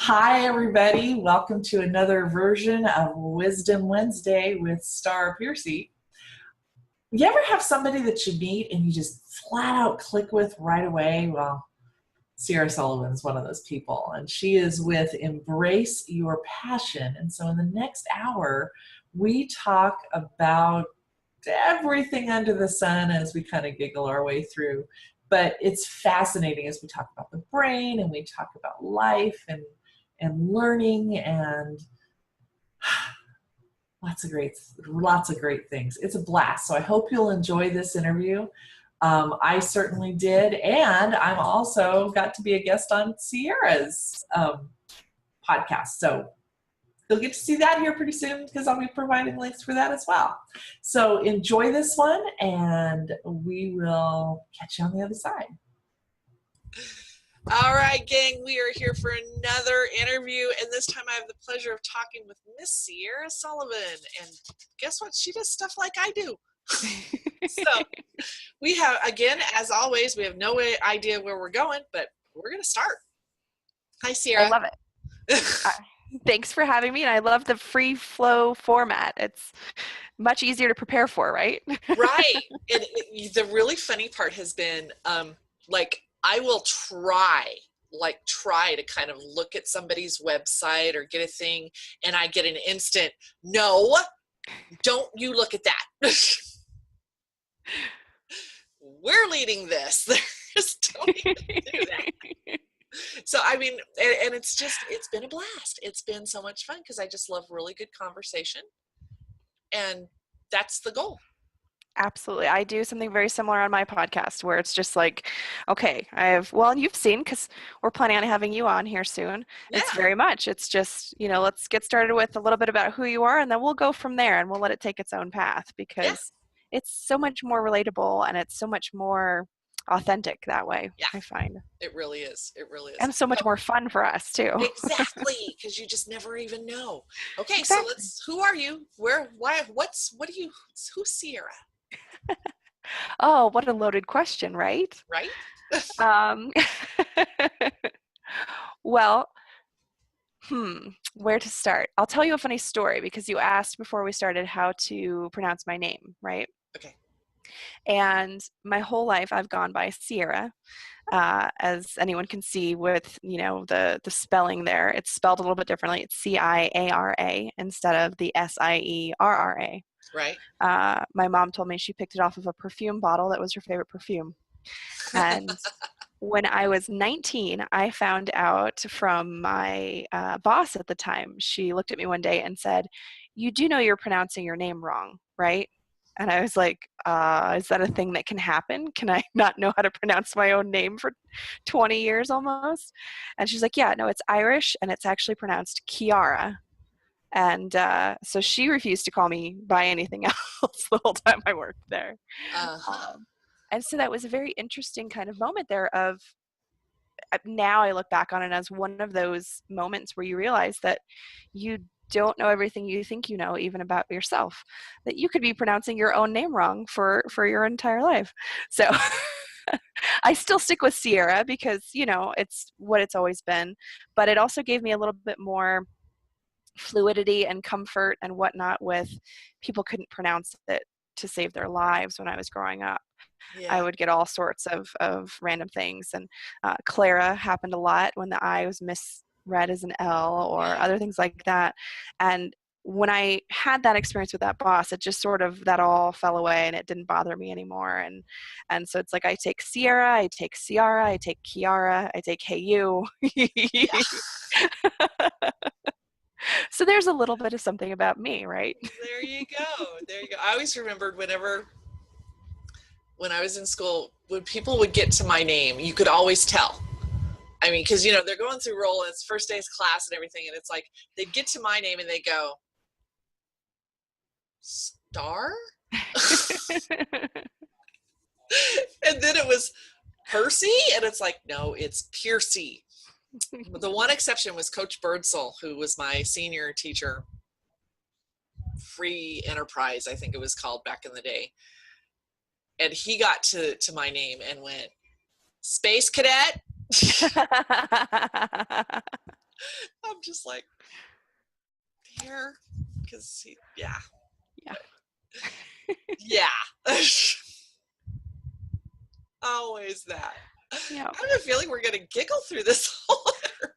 Hi, everybody. Welcome to another version of Wisdom Wednesday with Starr Piercy. You ever have somebody that you meet and you just flat out click with right away? Well, Ciara Sullivan is one of those people, and she is with Embrace Your Passion. And so in the next hour, we talk about everything under the sun as we kind of giggle our way through. But it's fascinating as we talk about the brain and we talk about life and learning and lots of great things. It's a blast. So I hope you'll enjoy this interview. I certainly did, and I'm also got to be a guest on Ciara's podcast. So you'll get to see that here pretty soon because I'll be providing links for that as well. So enjoy this one, and we will catch you on the other side. All right, gang, we are here for another interview, and this time I have the pleasure of talking with Miss Ciara Sullivan. And guess what? She does stuff like I do. So we have, again, as always, we have no idea where we're going, but we're going to start. Hi, Ciara. I love it. Thanks for having me, and I love the free flow format. It's much easier to prepare for, right? Right. And the really funny part has been, I will try to kind of look at somebody's website or get a thing, and I get an instant, no, don't you look at that. We're leading this. Don't even do that. So, I mean, and it's been a blast. It's been so much fun because I just love really good conversation, and that's the goal. Absolutely. I do something very similar on my podcast where it's just like, okay, and you've seen, because we're planning on having you on here soon. Yeah. It's just, let's get started with a little bit about who you are, and then we'll go from there and we'll let it take its own path because it's so much more relatable and it's so much more authentic that way. Yeah. I find. It really is. It really is. And so much more fun for us too. Exactly. Because you just never even know. Okay. Exactly. So who are you? Who's Ciara? Oh, what a loaded question, right? Right? Well, where to start? I'll tell you a funny story because you asked before we started how to pronounce my name, right? Okay. And my whole life I've gone by Ciara, as anyone can see with, the spelling there. It's spelled a little bit differently. It's Ciara instead of the Sierra. Right. My mom told me she picked it off of a perfume bottle that was her favorite perfume. And when I was 19, I found out from my boss at the time. She looked at me one day and said, "You do know you're pronouncing your name wrong, right?" And I was like, is that a thing that can happen? Can I not know how to pronounce my own name for 20 years almost? And she's like, yeah, no, it's Irish and it's actually pronounced Ciara. And so she refused to call me by anything else the whole time I worked there. And so that was a very interesting kind of moment there of, now I look back on it as one of those moments where you realize that you don't know everything you think you know, even about yourself, that you could be pronouncing your own name wrong for your entire life. So I still stick with Ciara because, it's what it's always been, but it also gave me a little bit more fluidity and comfort and whatnot with people couldn't pronounce it to save their lives when I was growing up. Yeah. I would get all sorts of random things, and Clara happened a lot when the I was misread as an L or other things like that. And when I had that experience with that boss, it just sort of, that all fell away and it didn't bother me anymore. And so it's like, I take Ciara, I take Ciara, I take Kiara, I take Hey You. So there's a little bit of something about me, right? There you go. I always remembered when I was in school, when people would get to my name, you could always tell. I mean, because, they're going through roll, and it's first day's class and everything, and it's like, they'd get to my name and they go, Starr? And then it was Percy, and it's like, no, it's Piercy. The one exception was Coach Birdsall, who was my senior teacher, Free Enterprise, I think it was called back in the day. And he got to my name and went, Space Cadet? just like, here, because yeah. Always that. Yeah. I have a feeling we're going to giggle through this whole interview.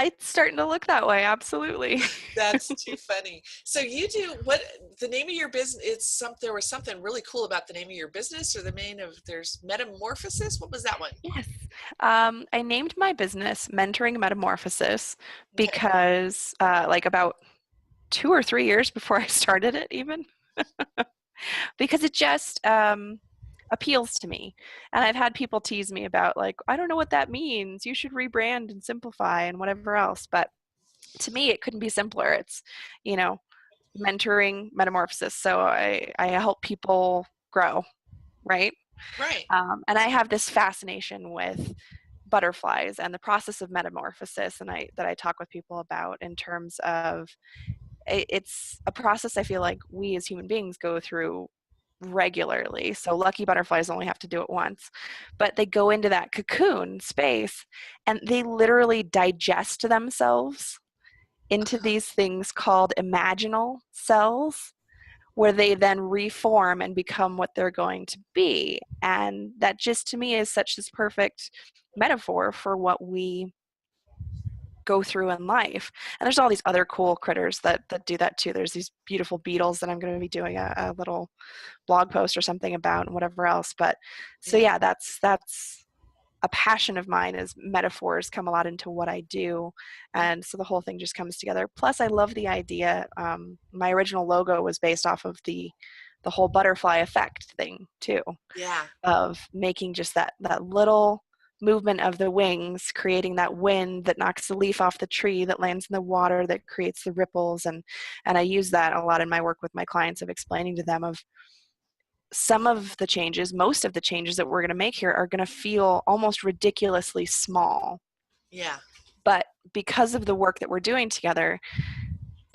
It's starting to look that way. Absolutely. That's too funny. So you do what the name of your business? There was something really cool about the name of your business, or there's Metamorphosis. What was that one? Yes. I named my business Mentoring Metamorphosis because like about 2 or 3 years before I started it even, because it just appeals to me. And I've had people tease me about like, I don't know what that means. You should rebrand and simplify and whatever else. But to me, it couldn't be simpler. It's, mentoring metamorphosis. So I help people grow, right? Right. And I have this fascination with butterflies and the process of metamorphosis, and that I talk with people about in terms of it's a process I feel like we as human beings go through regularly. So lucky butterflies only have to do it once, but they go into that cocoon space and they literally digest themselves into these things called imaginal cells, where they then reform and become what they're going to be. And that just to me is such this perfect metaphor for what we go through in life. And there's all these other cool critters that do that too. There's these beautiful beetles that I'm going to be doing a little blog post or something about and whatever else. But so yeah, that's a passion of mine, is metaphors come a lot into what I do. And so the whole thing just comes together. Plus I love the idea. My original logo was based off of the whole butterfly effect thing too. Yeah. Of making just that little movement of the wings, creating that wind that knocks the leaf off the tree, that lands in the water, that creates the ripples. And I use that a lot in my work with my clients, of explaining to them of some of the changes, most of the changes that we're going to make here are going to feel almost ridiculously small. Yeah. But because of the work that we're doing together,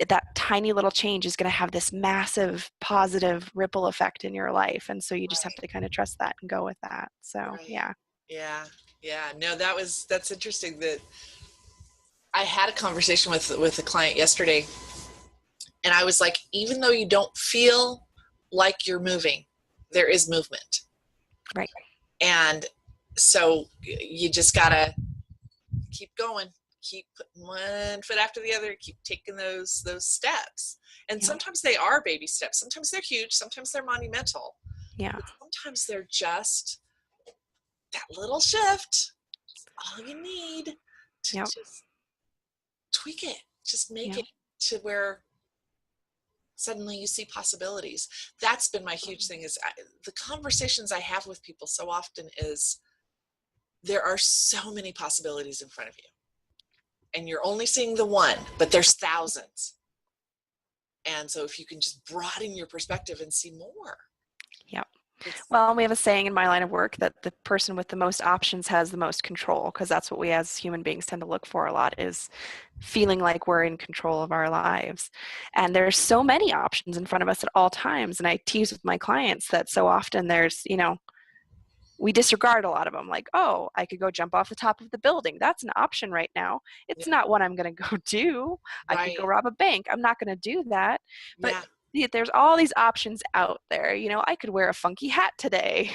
that tiny little change is going to have this massive positive ripple effect in your life. And so you just have to kind of trust that and go with that. So, yeah. Yeah. No, that's interesting. That I had a conversation with a client yesterday, and I was like, even though you don't feel like you're moving, there is movement. Right. And so you just gotta keep going, keep putting one foot after the other, keep taking those steps. And sometimes they are baby steps. Sometimes they're huge. Sometimes they're monumental. Yeah. But sometimes they're just that little shift. All you need to just tweak it, just make it to where suddenly you see possibilities. That's been my huge thing, is the conversations I have with people so often is there are so many possibilities in front of you, and you're only seeing the one, but there's thousands. And so if you can just broaden your perspective and see more. Yep. Well, we have a saying in my line of work that the person with the most options has the most control, because that's what we as human beings tend to look for a lot, is feeling like we're in control of our lives. And there's so many options in front of us at all times. And I tease with my clients that so often there's, we disregard a lot of them. Like, oh, I could go jump off the top of the building. That's an option right now. It's not what I'm going to go do. I could go rob a bank. I'm not going to do that. But there's all these options out there. I could wear a funky hat today.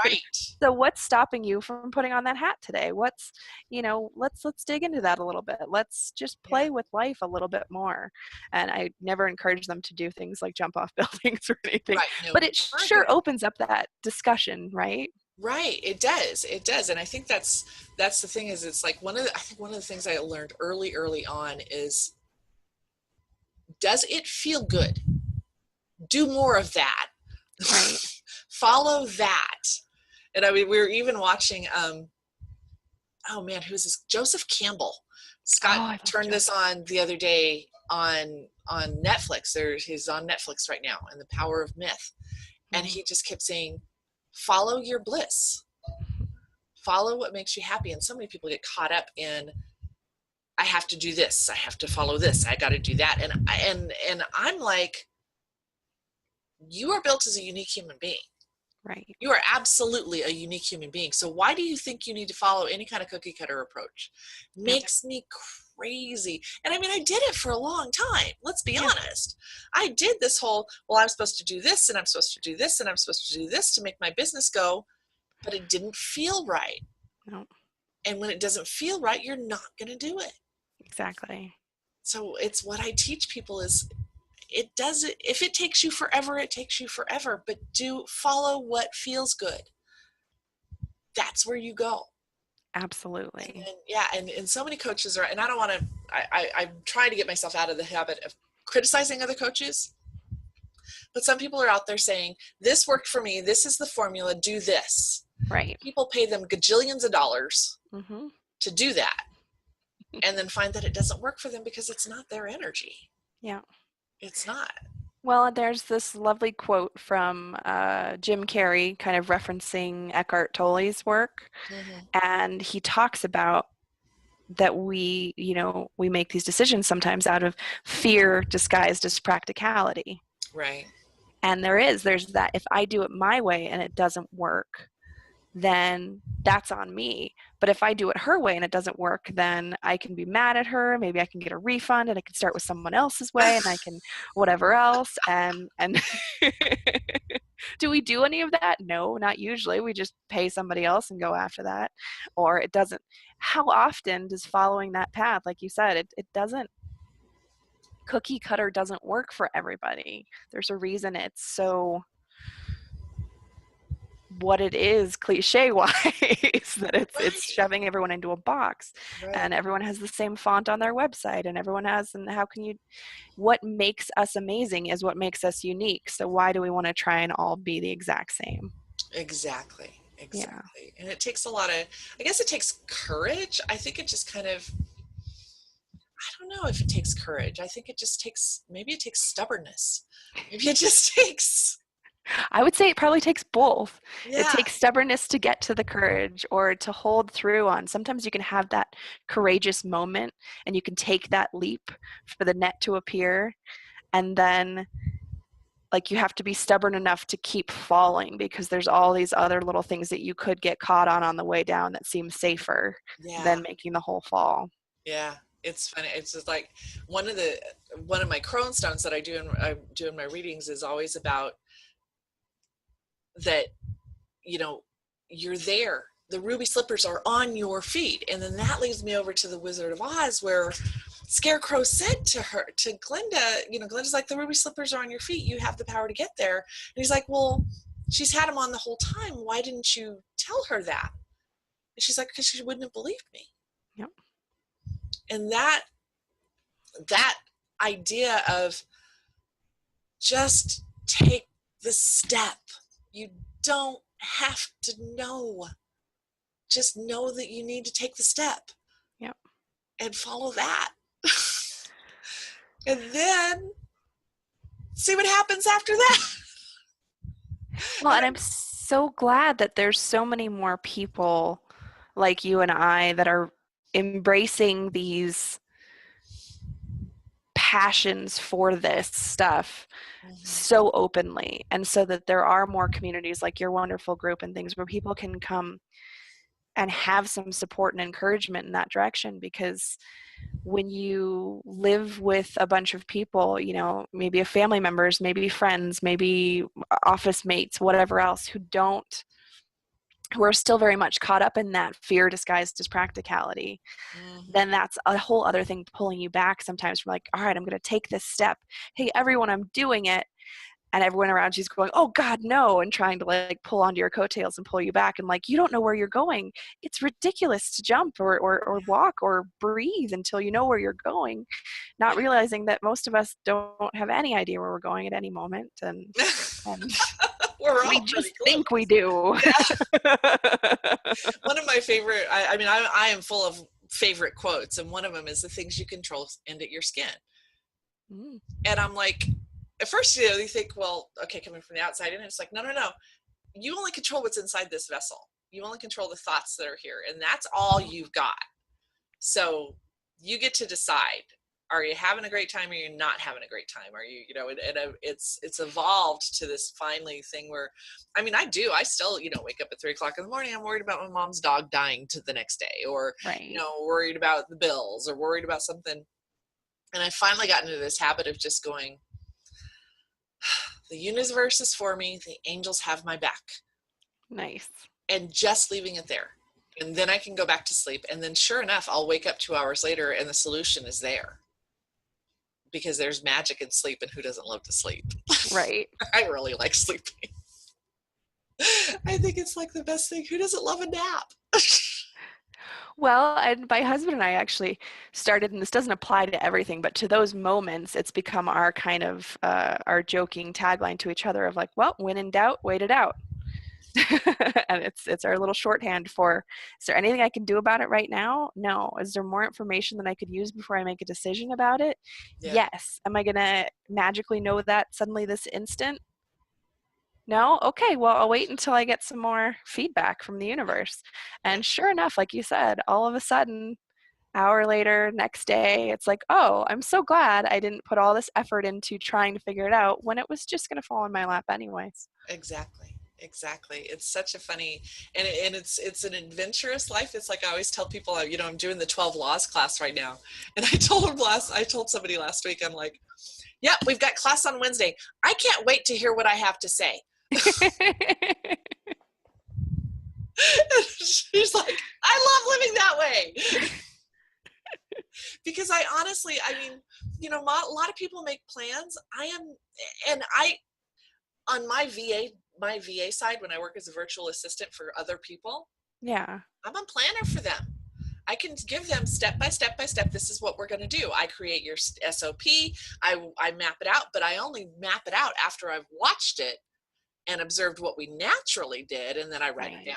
Right. So what's stopping you from putting on that hat today? What's, let's dig into that a little bit. Let's just play with life a little bit more. And I never encourage them to do things like jump off buildings or anything. Right. No, but it sure opens up that discussion, right? Right. It does. And I think that's the thing, is it's like one of the things I learned early on is, does it feel good? Do more of that. Right. Follow that. And I mean, we were even watching, oh man, who's this? Joseph Campbell. Scott turned this on the other day on Netflix. He's on Netflix right now, and The Power of Myth. And he just kept saying, follow your bliss. Follow what makes you happy. And so many people get caught up in, I have to do this. I have to follow this. I got to do that. And I'm like, you are built as a unique human being. Right. You are absolutely a unique human being. So why do you think you need to follow any kind of cookie cutter approach? Makes me crazy. And I mean, I did it for a long time. Let's be honest. I did this whole, well, I'm supposed to do this and I'm supposed to do this and I'm supposed to do this to make my business go, but it didn't feel right. No. And when it doesn't feel right, you're not going to do it. Exactly. So it's what I teach people is it doesn't, if it takes you forever, it takes you forever, but follow what feels good. That's where you go. Absolutely. And so many coaches are, and I don't want to, I'm trying to get myself out of the habit of criticizing other coaches, but some people are out there saying, this worked for me, this is the formula, do this. Right. People pay them gajillions of dollars to do that, and then find that it doesn't work for them because it's not their energy. Yeah. It's not. Well, there's this lovely quote from Jim Carrey, kind of referencing Eckhart Tolle's work. And he talks about that we make these decisions sometimes out of fear disguised as practicality. Right. And there's that, if I do it my way and it doesn't work, then that's on me. But if I do it her way and it doesn't work, then I can be mad at her. Maybe I can get a refund and I can start with someone else's way and I can whatever else. And do we do any of that? No, not usually. We just pay somebody else and go after that. Or it doesn't. How often does following that path, like you said, it doesn't, cookie cutter doesn't work for everybody. There's a reason it's so what it is cliche wise that it's shoving everyone into a box, and everyone has the same font on their website, and everyone has, and what makes us amazing is what makes us unique. So why do we want to try and all be the exact same? Exactly. And it takes a lot of, I guess it takes courage. I think it just kind of, I don't know if it takes courage. I think it just takes, maybe it takes stubbornness. Maybe it just takes, I would say it probably takes both. It takes stubbornness to get to the courage, or to hold through on. Sometimes you can have that courageous moment and you can take that leap for the net to appear, and then like you have to be stubborn enough to keep falling because there's all these other little things that you could get caught on the way down that seem safer than making the whole fall. Yeah. It's funny. It's just like one of my crone stones that I do in my readings is always about that, you're there. The ruby slippers are on your feet. And then that leads me over to the Wizard of Oz, where Scarecrow said to Glinda, Glinda's like, the ruby slippers are on your feet. You have the power to get there. And he's like, well, she's had them on the whole time. Why didn't you tell her that? And she's like, because she wouldn't have believed me. Yep. And that idea of just take the step. You don't have to know. Just know that you need to take the step. Yep. And follow that. And then see what happens after that. Well, and I'm so glad that there's so many more people like you and I that are embracing these passions for this stuff so openly, and so that there are more communities like your wonderful group and things where people can come and have some support and encouragement in that direction. Because when you live with a bunch of people, maybe family members, maybe friends, maybe office mates, whatever else, who are still very much caught up in that fear disguised as practicality, then that's a whole other thing pulling you back sometimes from like, all right, I'm going to take this step. Hey, everyone, I'm doing it. And everyone around you's going, oh God, no. And trying to like pull onto your coattails and pull you back. And like, you don't know where you're going. It's ridiculous to jump or walk or breathe until you know where you're going. Not realizing that most of us don't have any idea where we're going at any moment. And we just think we do. Yeah. One of my favorite, I am full of favorite quotes. And one of them is, the things you control end at your skin. And I'm like, at first, you think, well, okay, coming from the outside in, it's like, no. You only control what's inside this vessel. You only control the thoughts that are here. And that's all you've got. So you get to decide are you having a great time or you're not having a great time? Are you, you know, and it's evolved to this finally thing where, I mean, I still, you know, wake up at 3:00 in the morning. I'm worried about my mom's dog dying to the next day, or, you know, worried about the bills or worried about something. And I finally got into this habit of just going, the universe is for me. The angels have my back. Nice. And just leaving it there. And then I can go back to sleep. And then sure enough, I'll wake up 2 hours later and the solution is there. Because there's magic in sleep, and who doesn't love to sleep? Right. I really like sleeping. I think it's like the best thing. Who doesn't love a nap? Well, and my husband and I actually started, and this doesn't apply to everything, but to those moments, it's become our kind of, our joking tagline to each other of like, well, when in doubt, wait it out. And it's our little shorthand for, is there anything I can do about it right now? No. Is there more information that I could use before I make a decision about it? Yeah. Yes. Am I going to magically know that suddenly this instant? No? Okay, well, I'll wait until I get some more feedback from the universe. And sure enough, like you said, all of a sudden, hour later, next day, it's like, oh, I'm so glad I didn't put all this effort into trying to figure it out when it was just going to fall in my lap anyways. Exactly. It's such a funny, and it's an adventurous life. It's like I always tell people, you know, I'm doing the 12 laws class right now. And I told somebody last week, I'm like, yeah, we've got class on Wednesday. I can't wait to hear what I have to say. She's like, I love living that way. Because I mean, you know, a lot of people make plans. On my VA side, when I work as a virtual assistant for other people, yeah, I'm a planner for them. I can give them step by step, this is what we're going to do. I create your SOP, I map it out, but I only map it out after I've watched it and observed what we naturally did, and then I write it down.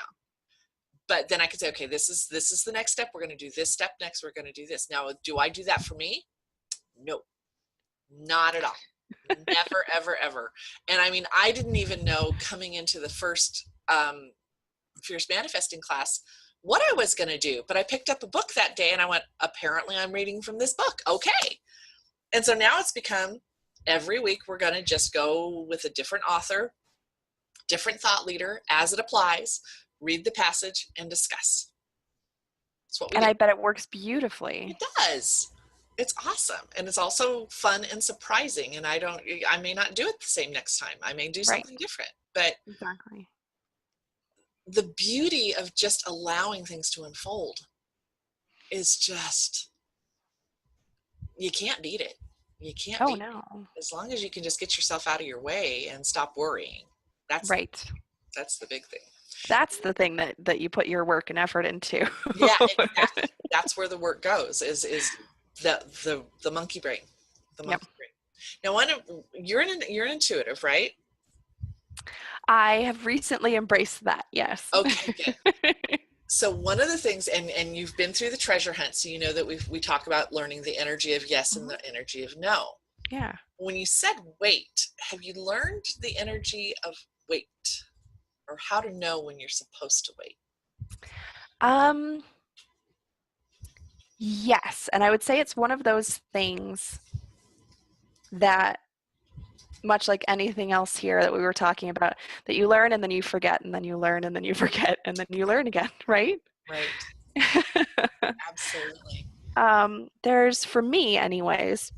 But then I can say, okay, this is the next step. We're going to do this step next. We're going to do this. Now, do I do that for me? No, not at all. Never, ever, ever. And I mean, I didn't even know coming into the first Fierce Manifesting class what I was going to do. But I picked up a book that day and I went, apparently I'm reading from this book. Okay. And so now it's become every week we're going to just go with a different author, different thought leader as it applies, read the passage and discuss. That's what we do. I bet it works beautifully. It does. It's awesome. And it's also fun and surprising. And I may not do it the same next time. I may do something different, but exactly. The beauty of just allowing things to unfold is just, you can't beat it. You can't beat it. As long as you can just get yourself out of your way and stop worrying. That's right. That's the big thing. That's the thing that you put your work and effort into. Yeah, exactly. That's where the work goes, is the monkey brain. The monkey brain. Now, you're an intuitive, right? I have recently embraced that, yes. Okay, good. So one of the things, and you've been through the treasure hunt, so you know that we talk about learning the energy of yes and the energy of no. Yeah. When you said wait, have you learned the energy of wait, or how to know when you're supposed to wait? Yes, and I would say it's one of those things that, much like anything else here that we were talking about, that you learn and then you forget, and then you learn and then you forget, and then you learn again, right? Right. Absolutely. There's, for me anyways,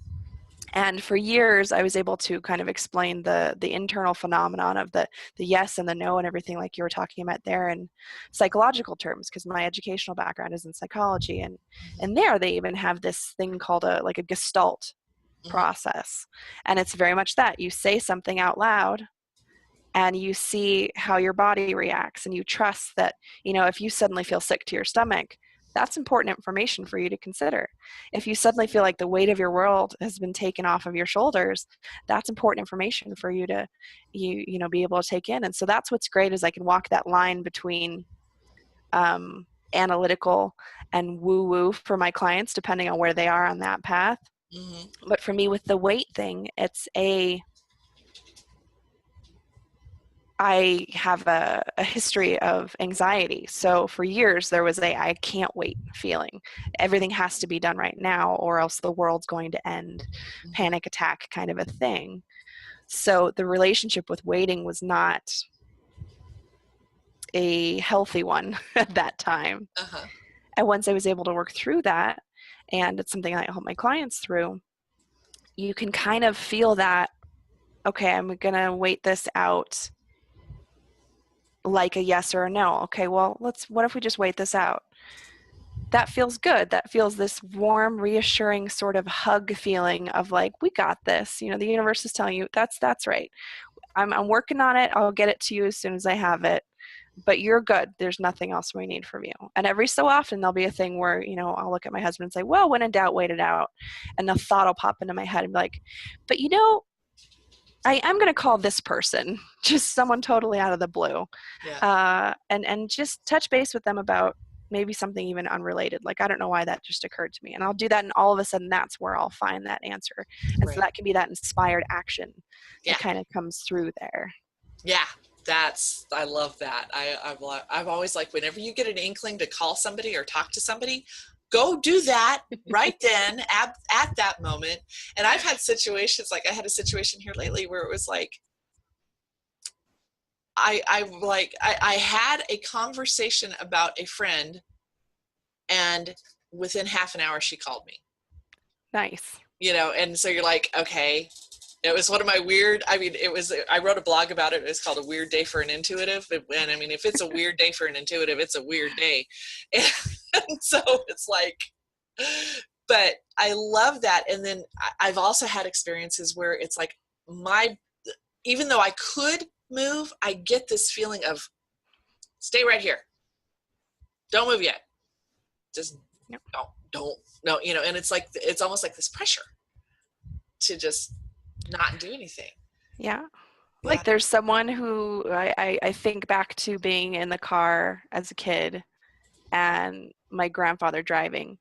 and for years I was able to kind of explain the internal phenomenon of the yes and the no and everything like you were talking about there in psychological terms, because my educational background is in psychology, and there they even have this thing called a Gestalt process, and it's very much that you say something out loud and you see how your body reacts, and you trust that, you know, if you suddenly feel sick to your stomach, that's important information for you to consider. If you suddenly feel like the weight of your world has been taken off of your shoulders, that's important information for you to you know be able to take in. And so that's what's great, is I can walk that line between analytical and woo-woo for my clients, depending on where they are on that path. Mm-hmm. But for me, with the weight thing, it's I have a history of anxiety. So for years, there was a I can't wait feeling. Everything has to be done right now, or else the world's going to end, panic attack kind of a thing. So the relationship with waiting was not a healthy one at that time. Uh-huh. And once I was able to work through that, and it's something I help my clients through, you can kind of feel that, okay, I'm going to wait this out like a yes or a no. Okay, well, what if we just wait this out? That feels good. That feels this warm, reassuring sort of hug feeling of like, we got this. You know, the universe is telling you that's right. I'm working on it. I'll get it to you as soon as I have it. But you're good. There's nothing else we need from you. And every so often there'll be a thing where, you know, I'll look at my husband and say, well, when in doubt, wait it out. And the thought will pop into my head and be like, but you know, I am going to call this person, just someone totally out of the blue, and just touch base with them about maybe something even unrelated. Like, I don't know why that just occurred to me. And I'll do that, and all of a sudden that's where I'll find that answer. And so that can be that inspired action that kind of comes through there. Yeah. I love that. I've always like, whenever you get an inkling to call somebody or talk to somebody, go do that right then at that moment. And I've had situations, like I had a situation here lately where it was like, I had a conversation about a friend, and within half an hour she called me. Nice. You know, and so you're like, okay. It was one of my I wrote a blog about it. It's called A Weird Day for an Intuitive. And I mean, if it's a weird day for an intuitive, it's a weird day. And so it's like, but I love that. And then I've also had experiences where it's like even though I could move, I get this feeling of stay right here. Don't move yet. Just don't, no, you know, and it's like, it's almost like this pressure to just not do anything. Yeah. Like there's someone who I think back to being in the car as a kid and my grandfather driving,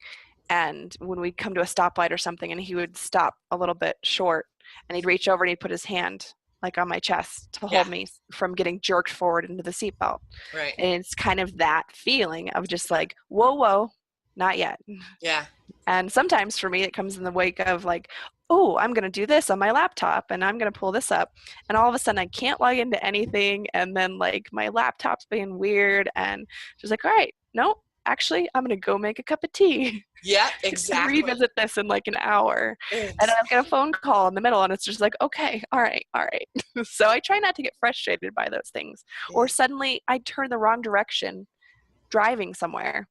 and when we'd come to a stoplight or something and he would stop a little bit short and he'd reach over and he'd put his hand like on my chest to hold me from getting jerked forward into the seatbelt. Right. And it's kind of that feeling of just like, whoa, not yet. Yeah. And sometimes for me it comes in the wake of like, oh, I'm going to do this on my laptop and I'm going to pull this up. And all of a sudden I can't log into anything. And then like my laptop's being weird and just like, all right, no, actually I'm going to go make a cup of tea. Yeah, exactly. Revisit this in like an hour. Exactly. And then I've got a phone call in the middle and it's just like, okay, all right. So I try not to get frustrated by those things. Yeah. Or suddenly I turn the wrong direction driving somewhere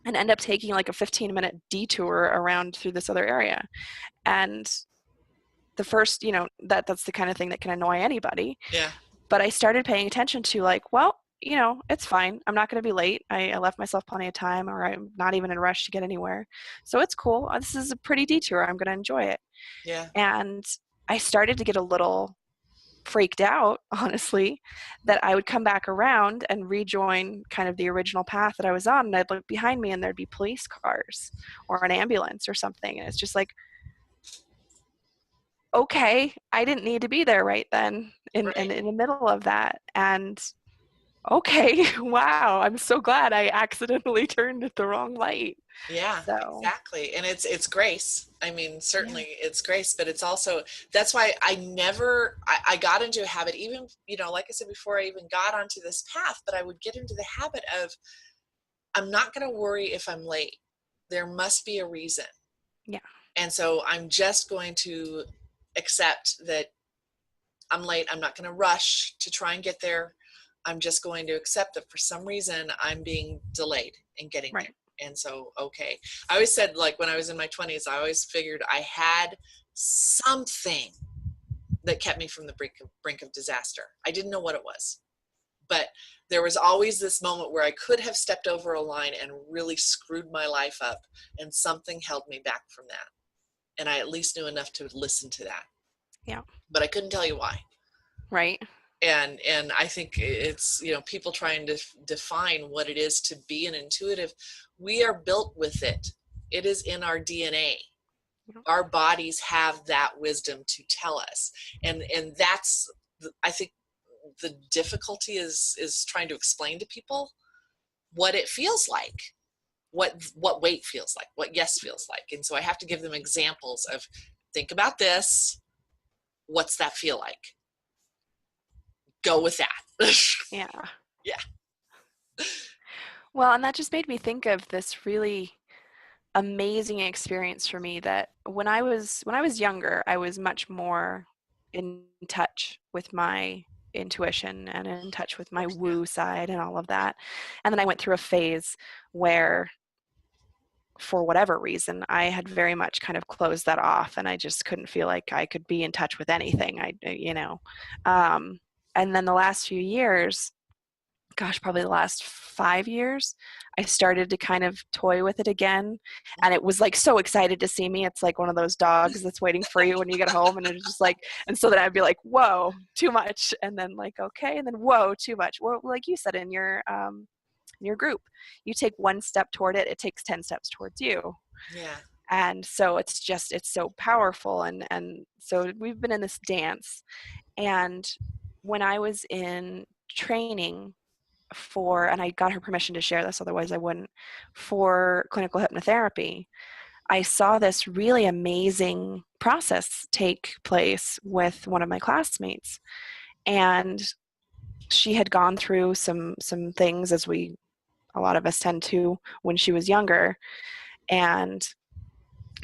and end up taking like a 15-minute detour around through this other area. And the first, you know, that's the kind of thing that can annoy anybody. Yeah. But I started paying attention to like, well, you know, it's fine. I'm not going to be late. I left myself plenty of time, or I'm not even in a rush to get anywhere. So it's cool. This is a pretty detour. I'm going to enjoy it. Yeah. And I started to get a little freaked out, honestly, that I would come back around and rejoin kind of the original path that I was on, and I'd look behind me and there'd be police cars or an ambulance or something, and it's just like, okay, I didn't need to be there right then in the middle of that. And okay, wow, I'm so glad I accidentally turned at the wrong light. Yeah, so. Exactly. And it's grace. I mean, certainly it's grace, but it's also, that's why I got into a habit, even, you know, like I said before, I even got onto this path, but I would get into the habit of, I'm not going to worry if I'm late. There must be a reason. Yeah. And so I'm just going to accept that I'm late. I'm not going to rush to try and get there. I'm just going to accept that for some reason I'm being delayed in getting there. And so, okay. I always said, like, when I was in my 20s, I always figured I had something that kept me from the brink of disaster. I didn't know what it was, but there was always this moment where I could have stepped over a line and really screwed my life up, and something held me back from that. And I at least knew enough to listen to that. Yeah. But I couldn't tell you why. Right. And I think it's, you know, people trying to define what it is to be an intuitive. We are built with it. It is in our DNA. Our bodies have that wisdom to tell us. And that's, I think, the difficulty is trying to explain to people what it feels like, what wait feels like, what yes feels like. And so I have to give them examples of, think about this. What's that feel like? Go with that. Yeah. Yeah. Well, and that just made me think of this really amazing experience for me, that when I was younger, I was much more in touch with my intuition and in touch with my woo side and all of that. And then I went through a phase where, for whatever reason, I had very much kind of closed that off, and I just couldn't feel like I could be in touch with anything. And then the last few years, gosh, probably the last 5 years, I started to kind of toy with it again. And it was like so excited to see me. It's like one of those dogs that's waiting for you when you get home. And it's just like, and so then I'd be like, whoa, too much. And then like, okay. And then, whoa, too much. Well, like you said, in your group, you take one step toward it, it takes 10 steps towards you. Yeah. And so it's so powerful. And so we've been in this dance. And when I was in training and I got her permission to share this, otherwise I wouldn't, for clinical hypnotherapy, I saw this really amazing process take place with one of my classmates. And she had gone through some things, as a lot of us tend to, when she was younger. And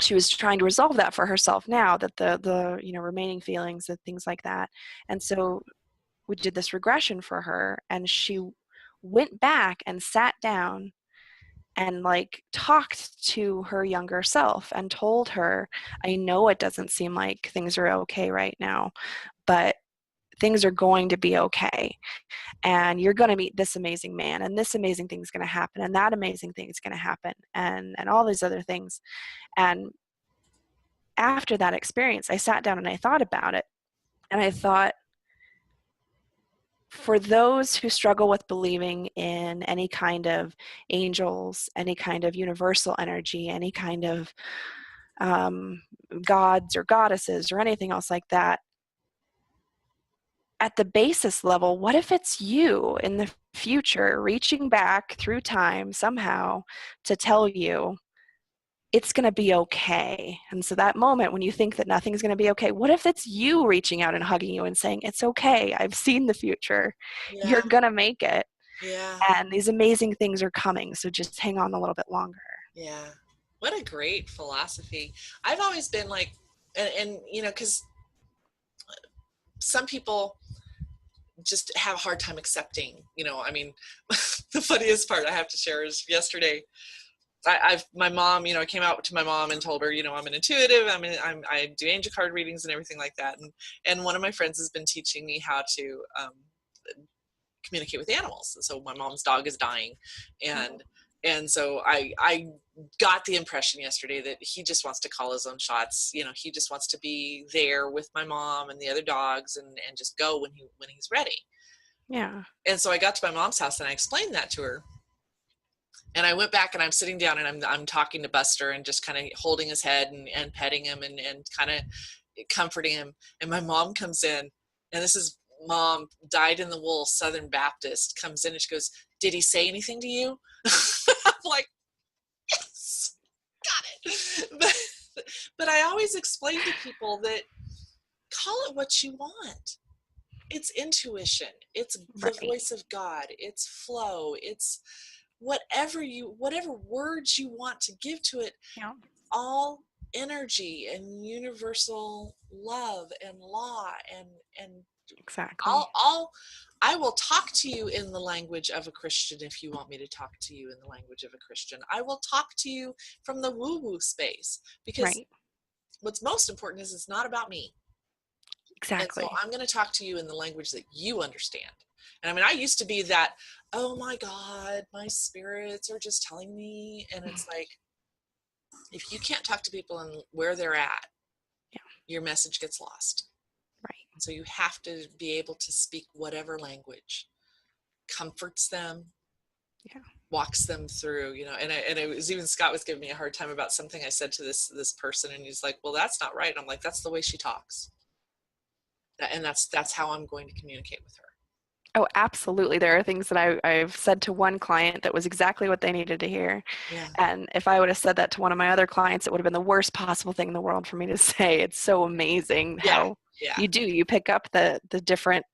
she was trying to resolve that for herself now, that the remaining feelings and things like that. And so we did this regression for her, and she went back and sat down and like talked to her younger self and told her, I know it doesn't seem like things are okay right now, but things are going to be okay. And you're going to meet this amazing man, and this amazing thing is going to happen, and that amazing thing is going to happen, and all these other things. And after that experience, I sat down and I thought about it, and I thought, for those who struggle with believing in any kind of angels, any kind of universal energy, any kind of gods or goddesses or anything else like that, at the basis level, what if it's you in the future reaching back through time somehow to tell you it's going to be okay? And so that moment when you think that nothing's going to be okay, what if it's you reaching out and hugging you and saying, it's okay, I've seen the future, you're going to make it, and these amazing things are coming, so just hang on a little bit longer. Yeah. What a great philosophy. I've always been like, and because some people just have a hard time accepting, the funniest part I have to share is yesterday, my mom, I came out to my mom and told her, I'm an intuitive, I do angel card readings and everything like that. And one of my friends has been teaching me how to communicate with animals. And so my mom's dog is dying. And so I got the impression yesterday that he just wants to call his own shots. He just wants to be there with my mom and the other dogs and just go when he's ready. Yeah. And so I got to my mom's house and I explained that to her. And I went back and I'm sitting down and I'm talking to Buster and just kind of holding his head and petting him and kind of comforting him. And my mom comes in, and this is Mom, dyed in the wool Southern Baptist, comes in and she goes, did he say anything to you? I'm like, yes, got it. But I always explain to people that call it what you want. It's intuition. It's the voice of God. It's flow. It's whatever words you want to give to it. Yeah. All energy and universal love and law and exactly. I will talk to you in the language of a Christian if you want me to talk to you in the language of a Christian. I will talk to you from the woo-woo space, because what's most important is it's not about me. Exactly. And so I'm going to talk to you in the language that you understand. And I used to be that, oh my God, my spirits are just telling me. And it's like, if you can't talk to people and where they're at, your message gets lost. So you have to be able to speak whatever language comforts them, walks them through, and it was, even Scott was giving me a hard time about something I said to this person, and he's like, well, that's not right. And I'm like, that's the way she talks. And that's how I'm going to communicate with her. Oh, absolutely. There are things that I've said to one client that was exactly what they needed to hear. Yeah. And if I would have said that to one of my other clients, it would have been the worst possible thing in the world for me to say. It's so amazing Yeah. how Yeah. you pick up the different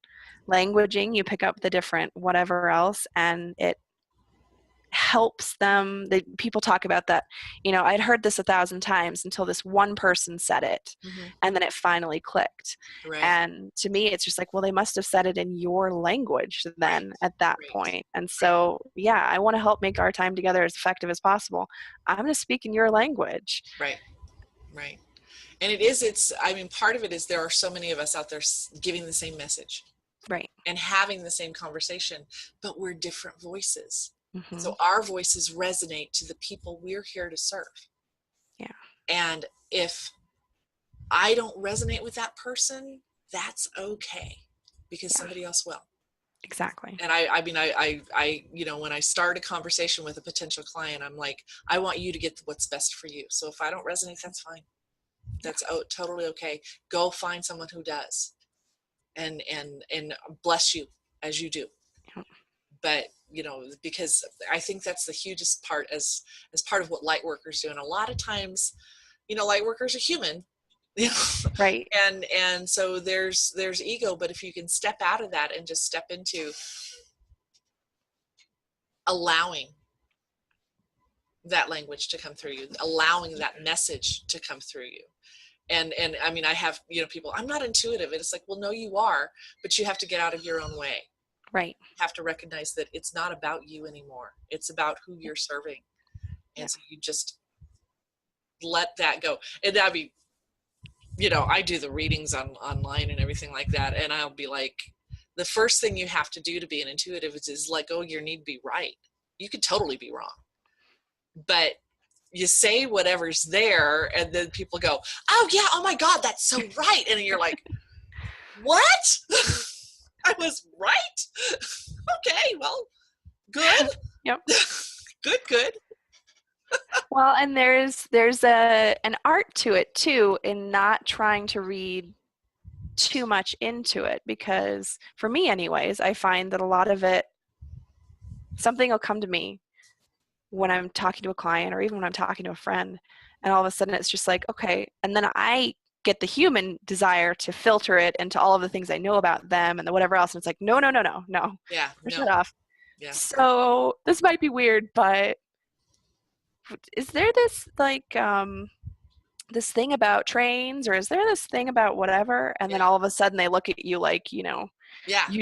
languaging, you pick up the different whatever else, and it helps them. People talk about that, I'd heard this 1,000 times until this one person said it, Mm-hmm. and then it finally clicked. Right. And to me, it's just like, well, they must have said it in your language then at that point. And Right. so, yeah, I want to help make our time together as effective as possible. I'm going to speak in your language. Right. Right. And it's, I mean, part of it is there are so many of us out there giving the same message. Right. And having the same conversation, but we're different voices. Mm-hmm. So our voices resonate to the people we're here to serve. Yeah. And if I don't resonate with that person, that's okay, because somebody else will. Exactly. And I mean, I when I start a conversation with a potential client, I'm like, I want you to get what's best for you. So if I don't resonate, that's fine. That's totally okay. Go find someone who does, and bless you as you do. Yeah. But because I think that's the hugest part as part of what light workers do. And a lot of times, light workers are human, Right. And so there's ego, but if you can step out of that and just step into allowing that language to come through you, allowing that message to come through you. And I mean, I have, people, I'm not intuitive. And it's like, well, no, you are, but you have to get out of your own way. Right. You have to recognize that it's not about you anymore. It's about who you're serving. And so you just let that go. And I mean, I do the readings online and everything like that. And I'll be like, the first thing you have to do to be an intuitive is let go of your need to be right. You could totally be wrong, but you say whatever's there, and then people go, oh yeah, oh my God, that's so right. And you're like, what? I was right? Okay, well, good. Yep. Good. Well, and there's an art to it too, in not trying to read too much into it, because for me anyways, I find that a lot of it, something will come to me when I'm talking to a client or even when I'm talking to a friend, and all of a sudden it's just like, okay, and then I get the human desire to filter it into all of the things I know about them and the whatever else, and it's like, no. Yeah, push it off. Yeah. So this might be weird, but is there this this thing about trains, or is there this thing about whatever? And then all of a sudden they look at you like, you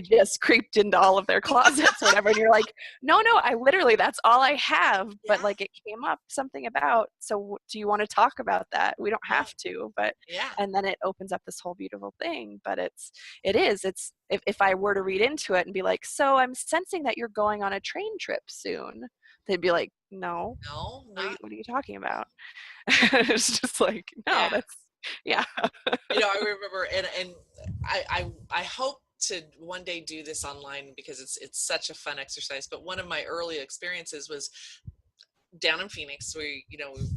just creeped into all of their closets or whatever. And you're like, no, I literally, that's all I have. But like, it came up something about, so do you want to talk about that? We don't have to, but, and then it opens up this whole beautiful thing. But it's, if I were to read into it and be like, so I'm sensing that you're going on a train trip soon, they'd be like, no, what are you talking about? It's just like, no, that's, I remember, and I hope to one day do this online, because it's such a fun exercise. But one of my early experiences was down in Phoenix, where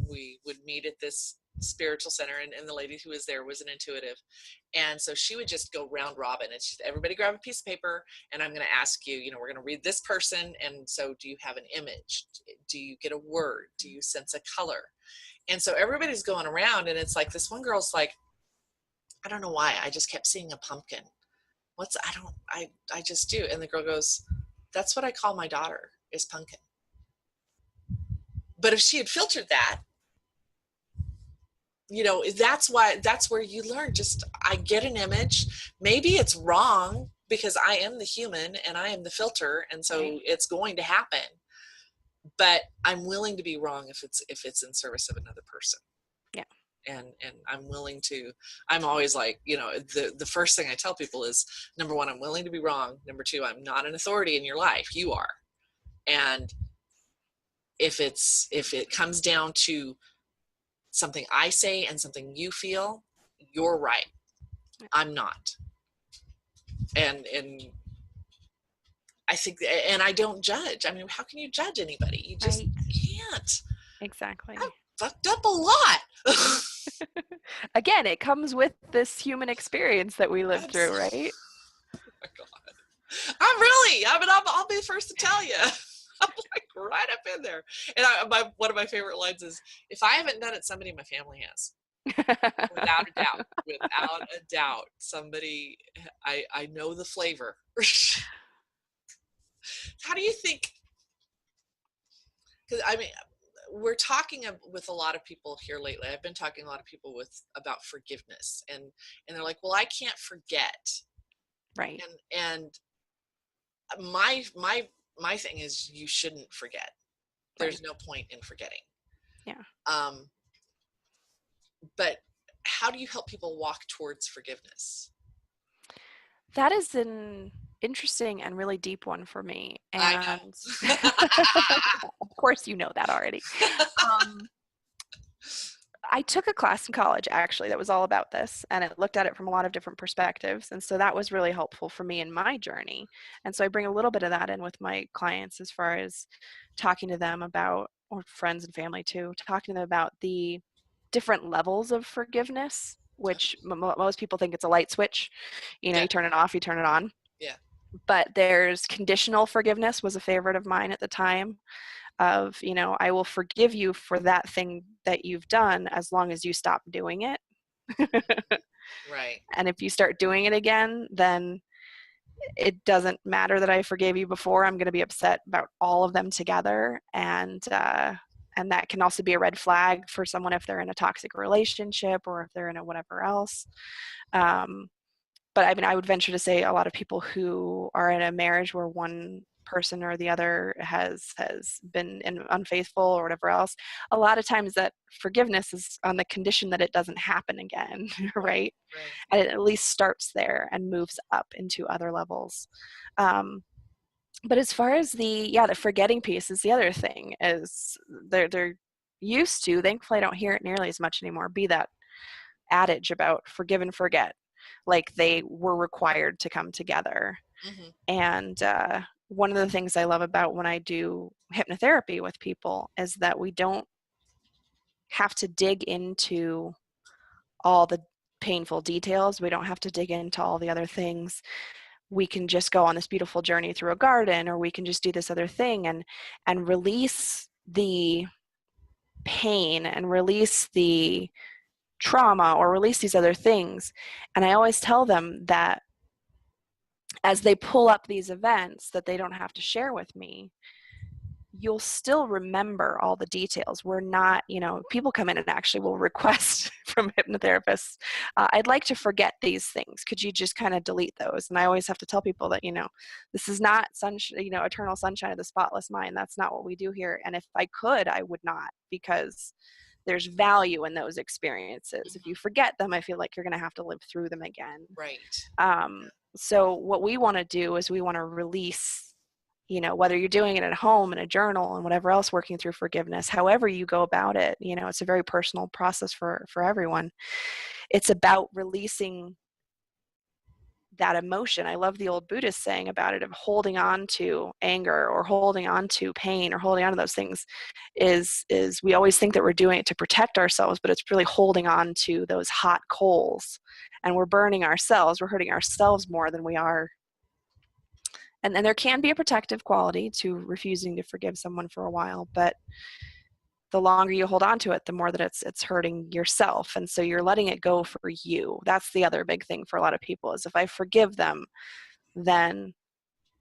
we would meet at this spiritual center, and the lady who was there was an intuitive, and so she would just go round robin, and she's, everybody grab a piece of paper, and I'm going to ask you, we're going to read this person, and so do you have an image? Do you get a word? Do you sense a color? And so everybody's going around, and it's like, this one girl's like, I don't know why, I just kept seeing a pumpkin. I just do. And the girl goes, that's what I call my daughter, is Pumpkin. But if she had filtered that, that's where you learn. Just, I get an image. Maybe it's wrong, because I am the human and I am the filter. And so it's going to happen, but I'm willing to be wrong if it's in service of another person. Yeah. And I'm willing to, I'm always like, the first thing I tell people is, number one, I'm willing to be wrong. Number two, I'm not an authority in your life. You are. And if it comes down to something I say and something you feel, you're right. I'm not. And I think, and I don't judge. I mean, how can you judge anybody? You just can't. Exactly. I fucked up a lot. Again, it comes with this human experience that we live through, right? Oh my God. I'll be the first to tell you. I'm like right up in there. And one of my favorite lines is, if I haven't done it, somebody in my family has. Without a doubt, somebody, I know the flavor. How do you think, because I mean, we're talking with a lot of people here lately. I've been talking to a lot of people about forgiveness, and they're like, well, I can't forget. Right. And my thing is, you shouldn't forget. There's no point in forgetting. Yeah. But how do you help people walk towards forgiveness? That is an interesting and really deep one for me. And I know. of course, you know that already. I took a class in college, actually, that was all about this, and it looked at it from a lot of different perspectives. And so that was really helpful for me in my journey. And so I bring a little bit of that in with my clients as far as talking to them about, or friends and family too, talking to them about the different levels of forgiveness, which most people think it's a light switch. You know, you turn it off, you turn it on. Yeah. But there's conditional forgiveness was a favorite of mine at the time. Of, you know, I will forgive you for that thing that you've done as long as you stop doing it. Right. And if you start doing it again, then it doesn't matter that I forgave you before. I'm going to be upset about all of them together. And that can also be a red flag for someone if they're in a toxic relationship or if they're in a whatever else. But I mean, I would venture to say a lot of people who are in a marriage where one person or the other has been unfaithful or whatever else, a lot of times that forgiveness is on the condition that it doesn't happen again, right? And it at least starts there and moves up into other levels. But as far as the forgetting piece is the other thing, is they're used to, thankfully I don't hear it nearly as much anymore, be that adage about forgive and forget, like they were required to come together. Mm-hmm. And one of the things I love about when I do hypnotherapy with people is that we don't have to dig into all the painful details. We don't have to dig into all the other things. We can just go on this beautiful journey through a garden, or we can just do this other thing and release the pain and release the trauma or release these other things. And I always tell them that as they pull up these events that they don't have to share with me, you'll still remember all the details. We're not, you know, people come in and actually will request from hypnotherapists, I'd like to forget these things. Could you just kind of delete those? And I always have to tell people that, you know, this is not eternal sunshine of the spotless mind. That's not what we do here. And if I could, I would not, because there's value in those experiences. Mm-hmm. If you forget them, I feel like you're going to have to live through them again. Right. So what we want to do is we want to release, you know, whether you're doing it at home in a journal and whatever else, working through forgiveness, however you go about it, you know, it's a very personal process for everyone. It's about releasing that emotion. I love the old Buddhist saying about it, of holding on to anger or holding on to pain or holding on to those things is we always think that we're doing it to protect ourselves, but it's really holding on to those hot coals, and we're burning ourselves. We're hurting ourselves more than we are. And then there can be a protective quality to refusing to forgive someone for a while, but the longer you hold on to it, the more that it's hurting yourself. And so you're letting it go for you. That's the other big thing for a lot of people, is if I forgive them, then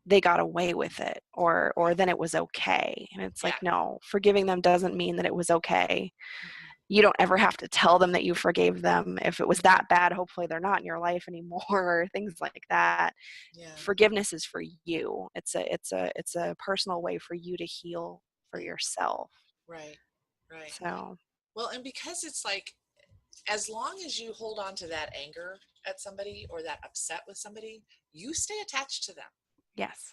they got away with it, or then it was okay. And it's like, no, forgiving them doesn't mean that it was okay. You don't ever have to tell them that you forgave them. If it was that bad, hopefully they're not in your life anymore, or things like that. Forgiveness is for you. It's a personal way for you to heal for yourself. Right. So, well, and because it's like, as long as you hold on to that anger at somebody or that upset with somebody, you stay attached to them. Yes.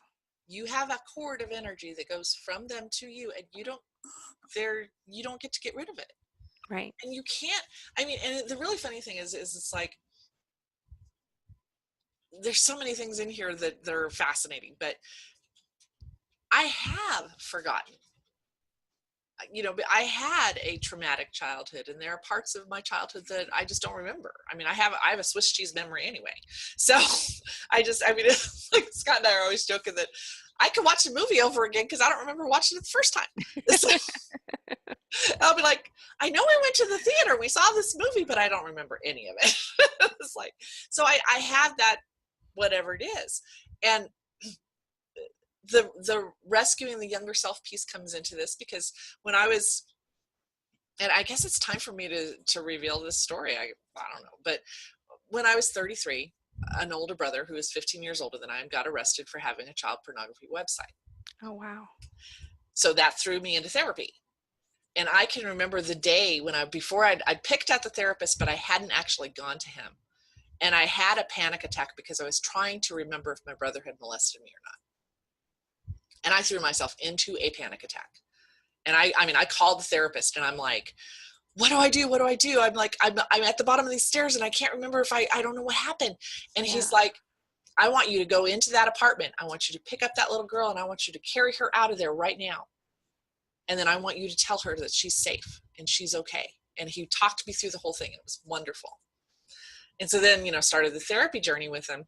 You have a cord of energy that goes from them to you, and you don't get to get rid of it. Right. And you can't, I mean, and the really funny thing is it's like, there's so many things in here that are fascinating, but I have forgotten but I had a traumatic childhood, and there are parts of my childhood that I just don't remember. I mean, I have a Swiss cheese memory anyway. So like Scott and I are always joking that I can watch a movie over again because I don't remember watching it the first time. I'll be like, I know we went to the theater, we saw this movie, but I don't remember any of it. It's like, so I have that, whatever it is. And the rescuing the younger self piece comes into this, because when I was, and I guess it's time for me to reveal this story. I don't know, but when I was 33, an older brother who is 15 years older than I am got arrested for having a child pornography website. Oh, wow. So that threw me into therapy. And I can remember the day when I'd picked out the therapist, but I hadn't actually gone to him. And I had a panic attack because I was trying to remember if my brother had molested me or not. And I threw myself into a panic attack. And I called the therapist and I'm like, what do I do? What do I do? I'm like, I'm at the bottom of these stairs and I can't remember if I don't know what happened. And he's like, I want you to go into that apartment. I want you to pick up that little girl and I want you to carry her out of there right now. And then I want you to tell her that she's safe and she's okay. And he talked me through the whole thing. It was wonderful. And so then, started the therapy journey with him.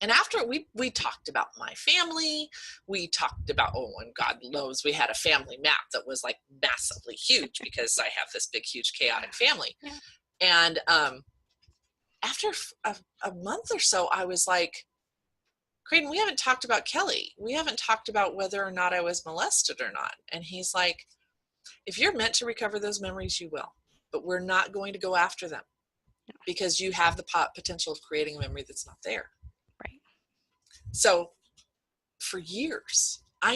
And after we talked about my family, we talked about, and God knows we had a family map that was like massively huge because I have this big, huge, chaotic family. Yeah. And after a month or so, I was like, Creighton, we haven't talked about Kelly. We haven't talked about whether or not I was molested or not. And he's like, if you're meant to recover those memories, you will. But we're not going to go after them because you have the potential of creating a memory that's not there. Right. So for years, I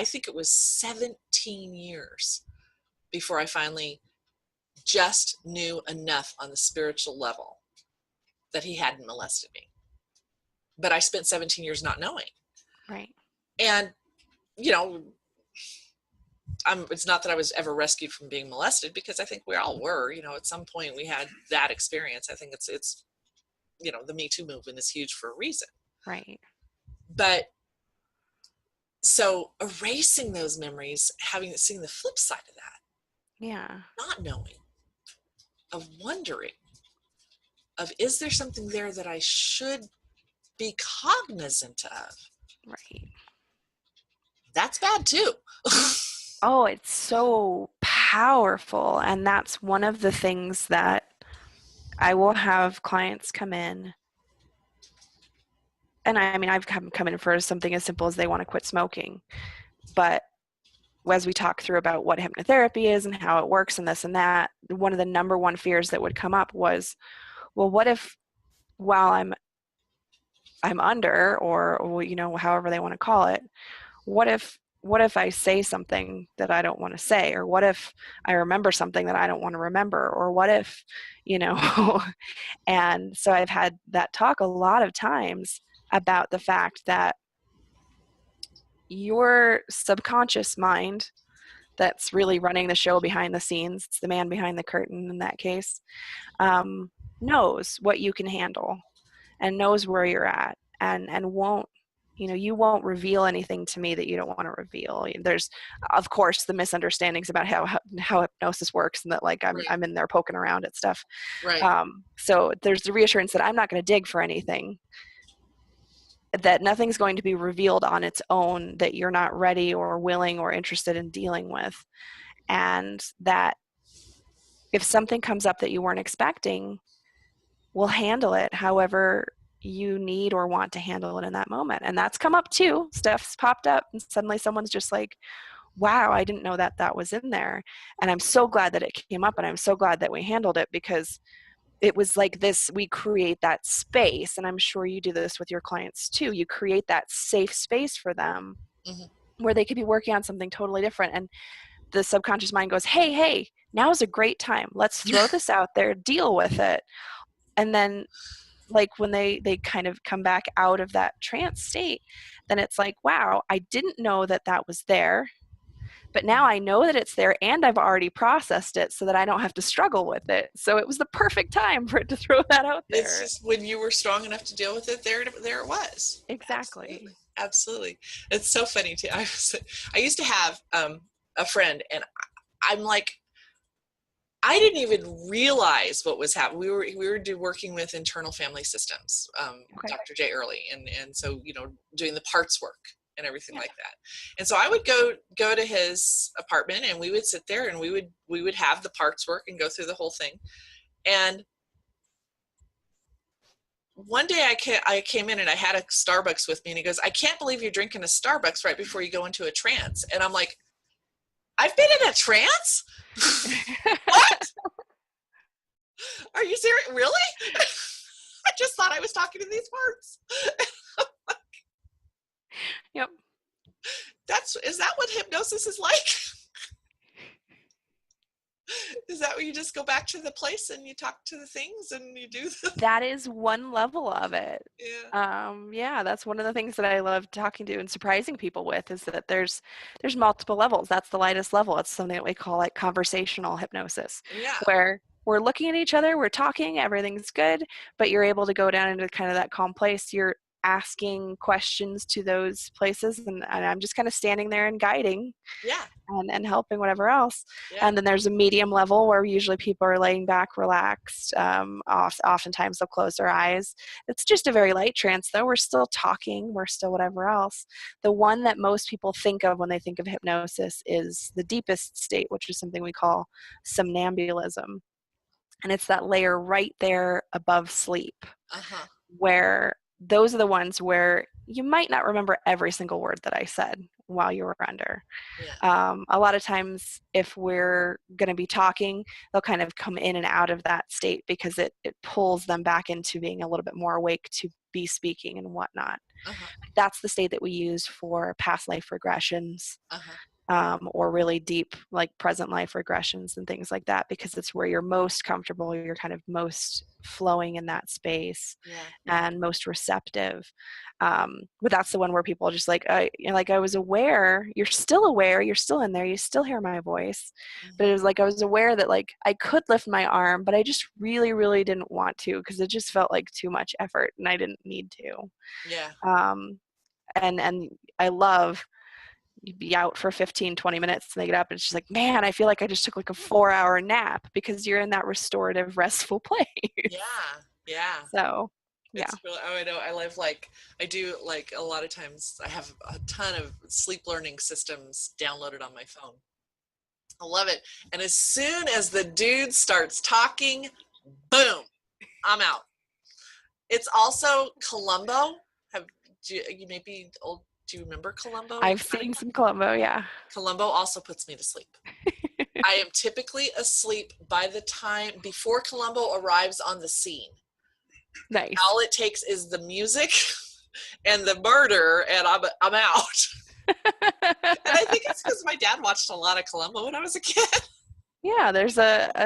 think it was 17 years before I finally just knew enough on the spiritual level that he hadn't molested me. But I spent 17 years not knowing. Right. And, it's not that I was ever rescued from being molested, because I think we all were, at some point we had that experience. I think it's the Me Too movement is huge for a reason. Right. But so erasing those memories, seeing the flip side of that. Yeah. Not knowing, of wondering, of is there something there that I should be cognizant of? Right. That's bad too. Oh, it's so powerful. And that's one of the things that I will have clients come in. And I've come in for something as simple as they want to quit smoking. But as we talk through about what hypnotherapy is and how it works and this and that, one of the number one fears that would come up was, well, what if while I'm under, or however they want to call it, what if I say something that I don't want to say, or what if I remember something that I don't want to remember, or what if, and so I've had that talk a lot of times about the fact that your subconscious mind that's really running the show behind the scenes, it's the man behind the curtain in that case, knows what you can handle and knows where you're at, and won't, you won't reveal anything to me that you don't want to reveal. There's, of course, the misunderstandings about how hypnosis works, and that I'm in there poking around at stuff. Right. So there's the reassurance that I'm not going to dig for anything, that nothing's going to be revealed on its own that you're not ready or willing or interested in dealing with. And that if something comes up that you weren't expecting, we'll handle it however you need or want to handle it in that moment. And that's come up too. Stuff's popped up and suddenly someone's just like, wow, I didn't know that was in there. And I'm so glad that it came up, and I'm so glad that we handled it, because it was like this, we create that space, and I'm sure you do this with your clients too. You create that safe space for them, mm-hmm. where they could be working on something totally different. And the subconscious mind goes, hey, now's a great time. Let's throw this out there, deal with it. And then when they kind of come back out of that trance state, then it's like, wow, I didn't know that was there. But now I know that it's there and I've already processed it so that I don't have to struggle with it. So it was the perfect time for it to throw that out there. It's just when you were strong enough to deal with it, there it was. Exactly. Absolutely. It's so funny too. I used to have a friend, and I'm like, I didn't even realize what was happening. We were working with internal family systems, Dr. J. Early, and so doing the parts work and everything like that. And so I would go to his apartment, and we would sit there, and we would have the parts work and go through the whole thing. And one day I came in and I had a Starbucks with me, and he goes, "I can't believe you're drinking a Starbucks right before you go into a trance." And I'm like, "I've been in a trance? What? Are you serious? Really?" I just thought I was talking to these parts. Yep. Is that what hypnosis is like? Is that where you just go back to the place and you talk to the things and you do That is one level of it. Yeah. That's one of the things that I love talking to and surprising people with, is that there's multiple levels. That's the lightest level. It's something that we call like conversational hypnosis, where we're looking at each other, we're talking, everything's good, but you're able to go down into kind of that calm place. You're asking questions to those places, and I'm just kind of standing there and guiding and helping whatever else. And then there's a medium level where usually people are laying back, relaxed. Oftentimes they'll close their eyes. It's just a very light trance, though. We're still talking, we're still whatever else. The one that most people think of when they think of hypnosis is the deepest state, which is something we call somnambulism. And it's that layer right there above sleep, where those are the ones where you might not remember every single word that I said while you were under. A lot of times if we're going to be talking, they'll kind of come in and out of that state because it pulls them back into being a little bit more awake to be speaking and whatnot. That's the state that we use for past life regressions. Or really deep, like present life regressions and things like that, because it's where you're most comfortable, you're kind of most flowing in that space and most receptive. But that's the one where people are just like, I was aware, you're still in there, you still hear my voice. But it was like I was aware that like I could lift my arm, but I just really, really didn't want to, because it just felt like too much effort and I didn't need to. And I love, you'd be out for 15-20 minutes and they get up and it's just like, man, I feel like I just took like a 4-hour nap, because you're in that restorative, restful place. So it's really, I know, I live I do a lot of times I have a ton of sleep learning systems downloaded on my phone. I love it. And as soon as the dude starts talking, boom, I'm out. It's also Columbo. You may be old. Do you remember Columbo? I've seen some Columbo, yeah. Columbo also puts me to sleep. I am typically asleep by the time before Columbo arrives on the scene. Nice. All it takes is the music and the murder, and I'm out. And I think it's because my dad watched a lot of Columbo when I was a kid. Yeah, there's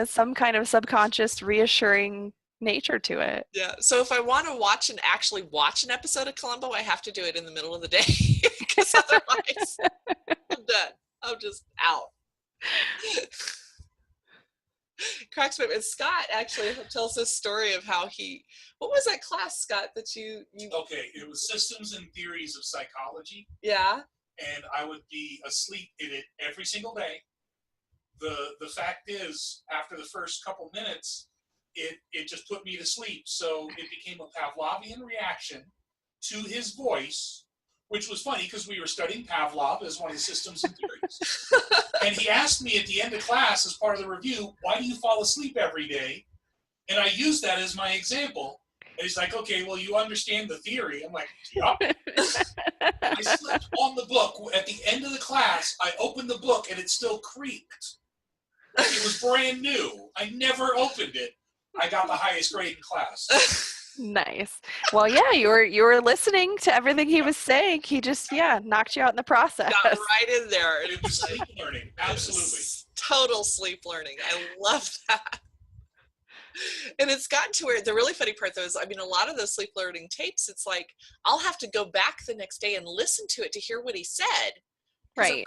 some kind of subconscious reassuring nature to it. Yeah. So if I want to actually watch an episode of Columbo, I have to do it in the middle of the day, because otherwise I'm done. I'm just out. Cracks me up. And Scott actually tells this story of how what was that class, Scott, that you Okay, it was Systems and Theories of Psychology. Yeah. And I would be asleep in it every single day. The fact is, after the first couple minutes, it just put me to sleep. So it became a Pavlovian reaction to his voice, which was funny because we were studying Pavlov as one of the systems and theories. And he asked me at the end of class as part of the review, why do you fall asleep every day? And I used that as my example. And he's like, okay, well, you understand the theory. I'm like, yup. I slept on the book. At the end of the class, I opened the book and it still creaked. Like it was brand new. I never opened it. I got the highest grade in class. Nice. Well, yeah, you were listening to everything he was saying. He just knocked you out in the process. Got right in there. It was sleep learning. Absolutely. Total sleep learning. I love that. And it's gotten to where the really funny part, though, is a lot of those sleep learning tapes, it's like I'll have to go back the next day and listen to it to hear what he said. Right.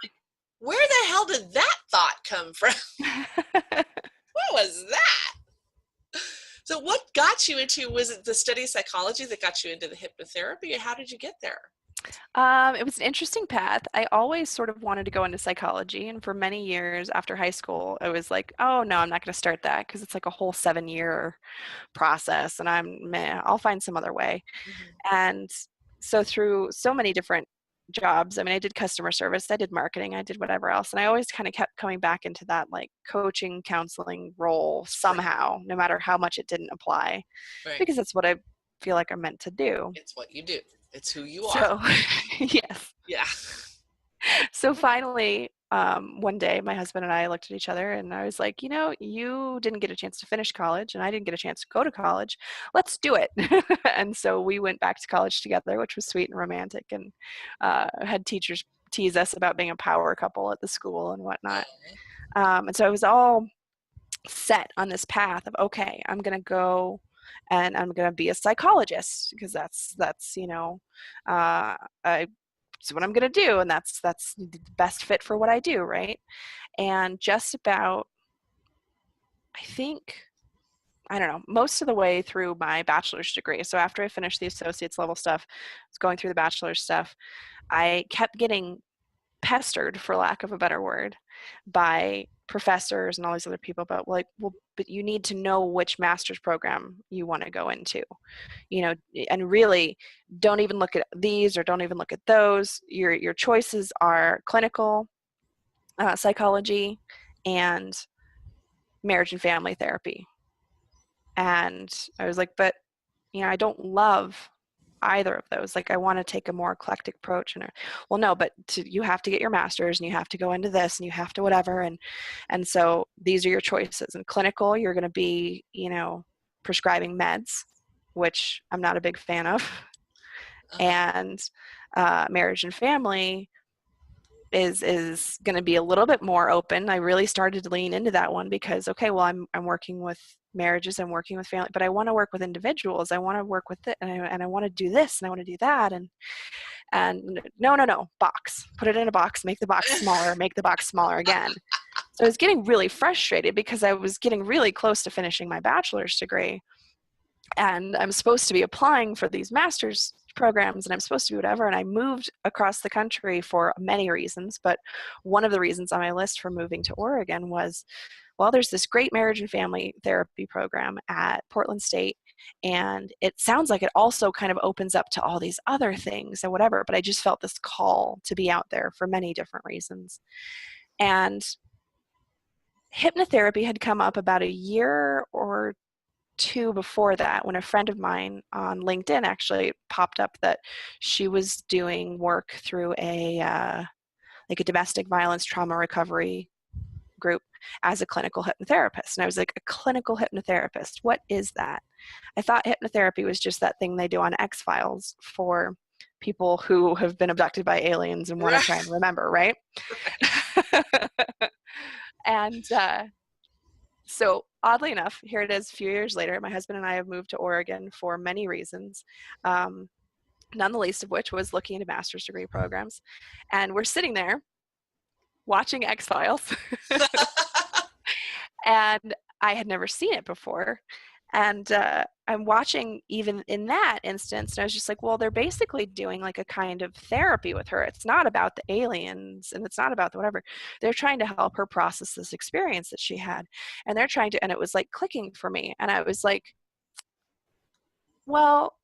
Where the hell did that thought come from? What was that? So what got you into, was it the study of psychology that got you into the hypnotherapy? How did you get there? It was an interesting path. I always sort of wanted to go into psychology, and for many years after high school, I was like, oh no, I'm not going to start that because it's like a whole 7-year process, and I'll find some other way. Mm-hmm. And so through so many different jobs, I mean, I did customer service, I did marketing, I did whatever else, and I always kind of kept coming back into that like coaching, counseling role somehow, no matter how much it didn't apply, Right. because that's what I feel like I'm meant to do. It's what you do. It's who you are. So, yes. Yeah. So finally, one day, my husband and I looked at each other and I was like, you didn't get a chance to finish college and I didn't get a chance to go to college. Let's do it. And so we went back to college together, which was sweet and romantic, and had teachers tease us about being a power couple at the school and whatnot. And so I was all set on this path of, okay, I'm going to go and I'm going to be a psychologist because that's what I'm going to do, and that's the best fit for what I do, right? And just about, I don't know, most of the way through my bachelor's degree, so after I finished the associate's level stuff, I was going through the bachelor's stuff, I kept getting pestered, for lack of a better word, by professors and all these other people about but you need to know which master's program you want to go into, and really don't even look at these or don't even look at those. Your choices are clinical psychology and marriage and family therapy. And I was like, but I don't love either of those. Like, I want to take a more eclectic approach. And well, no, but you have to get your master's and you have to go into this and you have to whatever. And so these are your choices. In clinical, you're going to be, prescribing meds, which I'm not a big fan of. And marriage and family is going to be a little bit more open. I really started to lean into that one because, okay, well, I'm working with marriages, I'm working with family, but I want to work with individuals. I want to work with it, and I want to do this, and I want to do that, and no, box, put it in a box, make the box smaller, make the box smaller again. So I was getting really frustrated because I was getting really close to finishing my bachelor's degree, and I'm supposed to be applying for these master's programs, and I'm supposed to be whatever. And I moved across the country for many reasons, but one of the reasons on my list for moving to Oregon was, well, there's this great marriage and family therapy program at Portland State, and it sounds like it also kind of opens up to all these other things and whatever, but I just felt this call to be out there for many different reasons. And hypnotherapy had come up about a year or two before that, when a friend of mine on LinkedIn actually popped up that she was doing work through a domestic violence trauma recovery group as a clinical hypnotherapist. And I was like, a clinical hypnotherapist, what is that? I thought hypnotherapy was just that thing they do on X-Files for people who have been abducted by aliens and want to try and remember, right? And so oddly enough, here it is a few years later, my husband and I have moved to Oregon for many reasons, none the least of which was looking into master's degree programs. And we're sitting there watching X-Files and I had never seen it before. And I'm watching even in that instance, and I was just like, well, they're basically doing like a kind of therapy with her. It's not about the aliens and it's not about the whatever. They're trying to help her process this experience that she had. And they're trying to, and it was like clicking for me. And I was like, well,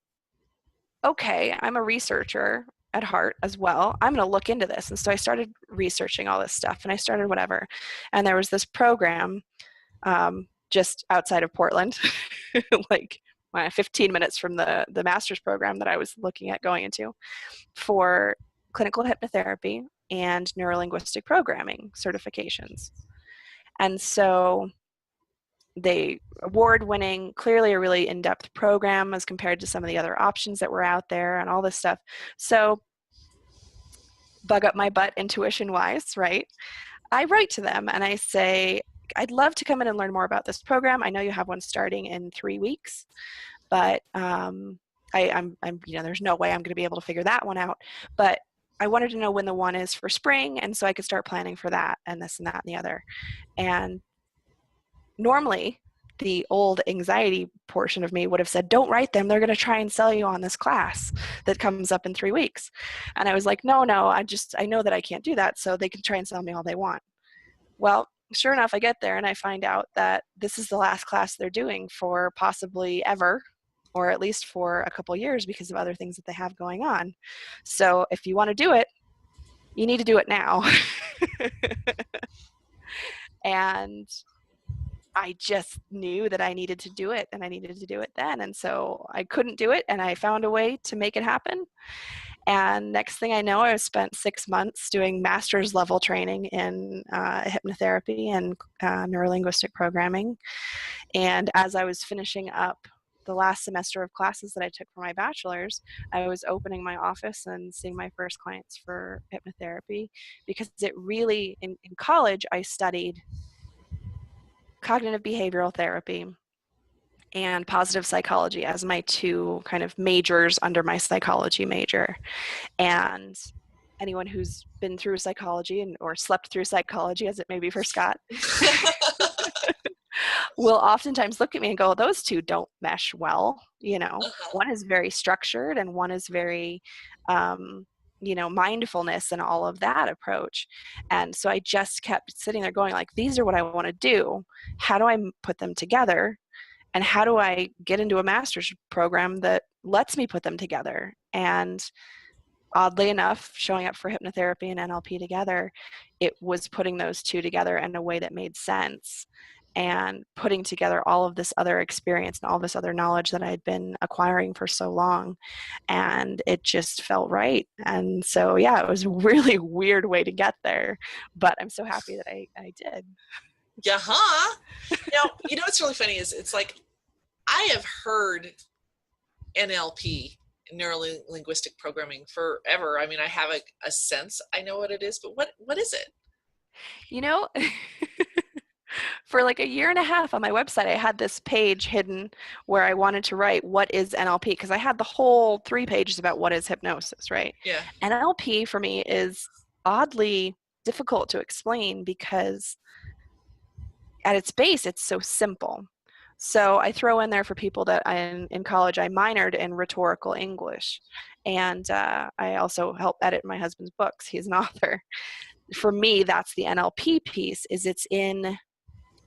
okay, I'm a researcher at heart as well. I'm going to look into this. And so I started researching all this stuff and I started whatever. And there was this program just outside of Portland, like 15 minutes from the master's program that I was looking at going into, for clinical hypnotherapy and neurolinguistic programming certifications. And so they award-winning, clearly a really in-depth program as compared to some of the other options that were out there and all this stuff. So bug up my butt intuition-wise, right? I write to them and I say, I'd love to come in and learn more about this program. I know you have one starting in 3 weeks, but I'm there's no way I'm going to be able to figure that one out. But I wanted to know when the one is for spring, and so I could start planning for that and this and that and the other. And normally the old anxiety portion of me would have said, don't write them. They're going to try and sell you on this class that comes up in 3 weeks. And I was like, no, I know that I can't do that. So they can try and sell me all they want. Well, sure enough, I get there and I find out that this is the last class they're doing for possibly ever, or at least for a couple years because of other things that they have going on. So if you want to do it, you need to do it now. And I just knew that I needed to do it, and I needed to do it then. And so I couldn't do it, and I found a way to make it happen. And next thing I know, I spent 6 months doing master's level training in hypnotherapy and neurolinguistic programming. And as I was finishing up the last semester of classes that I took for my bachelor's, I was opening my office and seeing my first clients for hypnotherapy, because it really, in college, I studied cognitive behavioral therapy and positive psychology as my 2 kind of majors under my psychology major. And anyone who's been through psychology or slept through psychology, as it may be for Scott, will oftentimes look at me and go, those 2 don't mesh well. One is very structured and one is very mindfulness and all of that approach. And so I just kept sitting there going like, these are what I want to do. How do I put them together? And how do I get into a master's program that lets me put them together? And oddly enough, showing up for hypnotherapy and NLP together, it was putting those 2 together in a way that made sense, and putting together all of this other experience and all this other knowledge that I'd been acquiring for so long. And it just felt right. And so, yeah, it was a really weird way to get there, but I'm so happy that I did. Yeah, huh? Now, what's really funny is it's like I have heard NLP, neuro-linguistic programming, forever. I mean, I have a sense I know what it is, but what is it? For like a year and a half on my website, I had this page hidden where I wanted to write, what is NLP? Because I had the whole 3 pages about what is hypnosis, right? Yeah. NLP for me is oddly difficult to explain because at its base, it's so simple. So I throw in there for people that in college, I minored in rhetorical English. And I also help edit my husband's books. He's an author. For me, that's the NLP piece, is it's in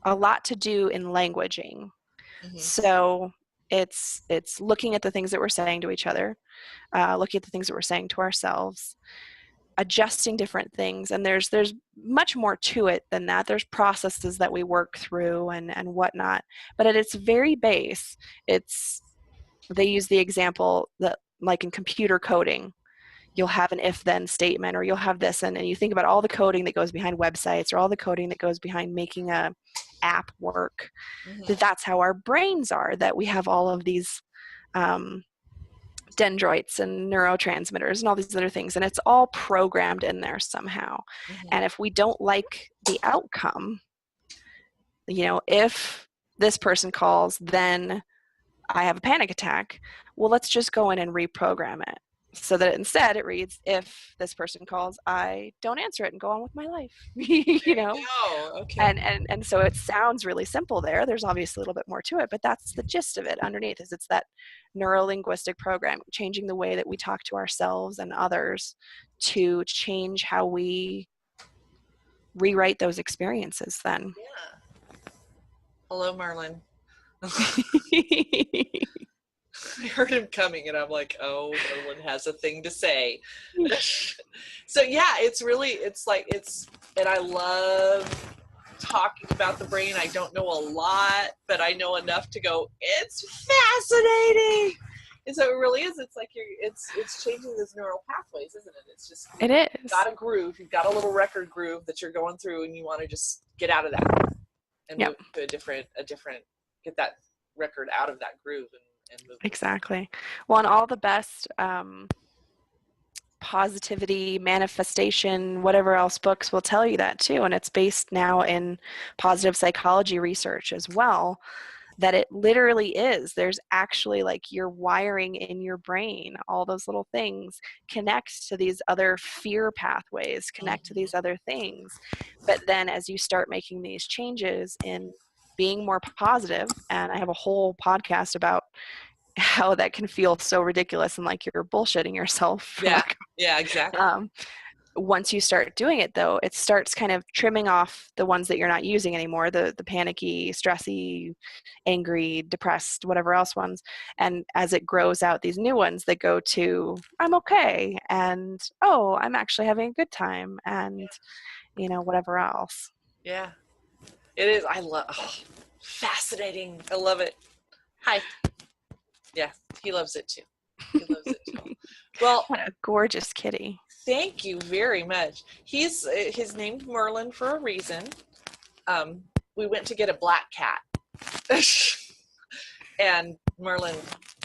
a lot to do in languaging. Mm-hmm. So it's looking at the things that we're saying to each other, looking at the things that we're saying to ourselves, adjusting different things. And there's much more to it than that. There's processes that we work through and whatnot. But at its very base, they use the example that, like in computer coding, you'll have an if-then statement, or you'll have this, and you think about all the coding that goes behind websites, or all the coding that goes behind making a app work. Mm-hmm. That's how our brains are, that we have all of these dendrites and neurotransmitters and all these other things, and it's all programmed in there somehow. Mm-hmm. And if we don't like the outcome, if this person calls, then I have a panic attack. Well, let's just go in and reprogram it so that instead it reads, if this person calls, I don't answer it and go on with my life. Okay. And so it sounds really simple there. There's obviously a little bit more to it, but that's the gist of it underneath. Is it's that neuro-linguistic program, changing the way that we talk to ourselves and others to change how we rewrite those experiences then. Yeah. Hello, Marlon. I heard him coming and I'm like, oh, Marlon has a thing to say. So yeah, and I love talking about the brain. I don't know a lot, but I know enough to go, it's fascinating. And so it really is. It's like it's changing those neural pathways, isn't it? It's just, it is. You've got a groove. You've got a little record groove that you're going through, and you want to just get out of that and move to a different, get that record out of that groove and move. Exactly. Well, and all the best positivity, manifestation, whatever else books will tell you that too. And it's based now in positive psychology research as well, that it literally is. There's actually like your wiring in your brain, all those little things connect to these other fear pathways, connect to these other things. But then as you start making these changes in being more positive, and I have a whole podcast about how that can feel so ridiculous and like you're bullshitting yourself. Yeah, exactly. Once you start doing it though, it starts kind of trimming off the ones that you're not using anymore, the panicky, stressy, angry, depressed, whatever else ones. And as it grows out these new ones that go to, I'm okay, and oh, I'm actually having a good time, and whatever else. Yeah, it is. I love, fascinating. I love it. Hi. Yeah, he loves it too. He loves it too. Well, what a gorgeous kitty. Thank you very much. He's named Merlin for a reason. We went to get a black cat, and Merlin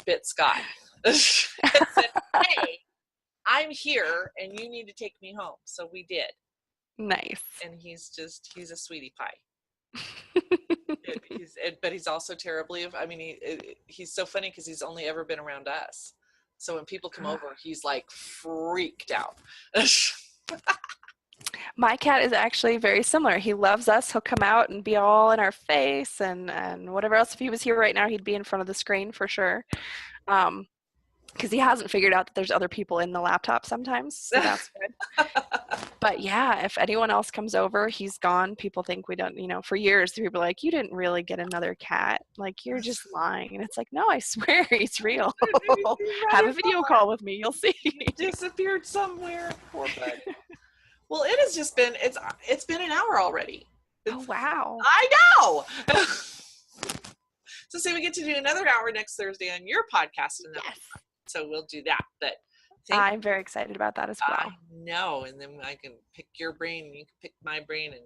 bit Scott and said, "Hey, I'm here, and you need to take me home." So we did. Nice. And he's a sweetie pie. But he's also terribly. I mean, he's so funny because he's only ever been around us. So when people come over, he's like freaked out. My cat is actually very similar. He loves us. He'll come out and be all in our face and whatever else. If he was here right now, he'd be in front of the screen for sure. Because he hasn't figured out that there's other people in the laptop sometimes. So that's good. But yeah, if anyone else comes over, he's gone. People think we don't, for years, people are like, you didn't really get another cat. Like, you're just lying. And it's like, no, I swear he's real. Have a video call with me. You'll see. He disappeared somewhere. Poor buddy. Well, it has just been, it's been an hour already. Oh, wow. I know. So say we get to do another hour next Thursday on your podcast. Yes. So we'll do that. But I'm very excited about that as well. I know. And then I can pick your brain and you can pick my brain, and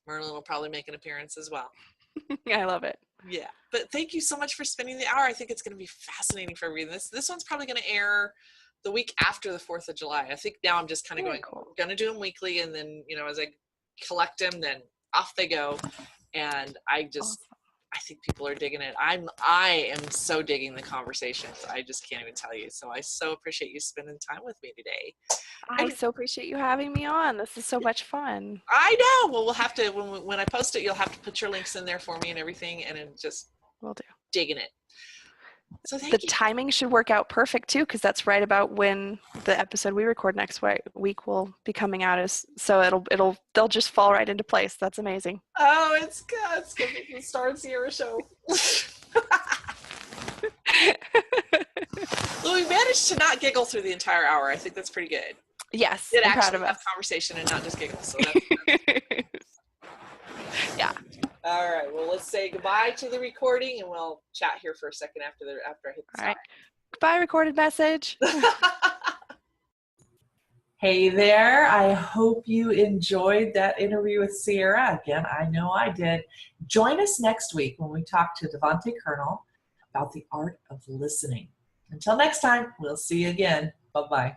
Merlin will probably make an appearance as well. I love it. Yeah. But thank you so much for spending the hour. I think it's going to be fascinating for everyone. This one's probably going to air the week after the 4th of July. I think now I'm just kind of going, cool. Going to do them weekly. And then, as I collect them, then off they go. And I think people are digging it. I am so digging the conversations. I just can't even tell you. So I so appreciate you spending time with me today. I so appreciate you having me on. This is so much fun. I know. Well, we'll have to, when I post it, you'll have to put your links in there for me and everything, and then just will do. Digging it. So thank you. The timing should work out perfect too, because that's right about when the episode we record next week will be coming out. So they'll just fall right into place. That's amazing. Oh, it's good. It's going to be the Starr and Ciara show. Well, we managed to not giggle through the entire hour. I think that's pretty good. Yes, I'm proud of us. Conversation and not just giggle. So that's yeah. All right. Well, let's say goodbye to the recording, and we'll chat here for a second after I hit the stop. All right. Goodbye, recorded message. Hey there. I hope you enjoyed that interview with Ciara. Again, I know I did. Join us next week when we talk to Devontae Colonel about the art of listening. Until next time, we'll see you again. Bye-bye.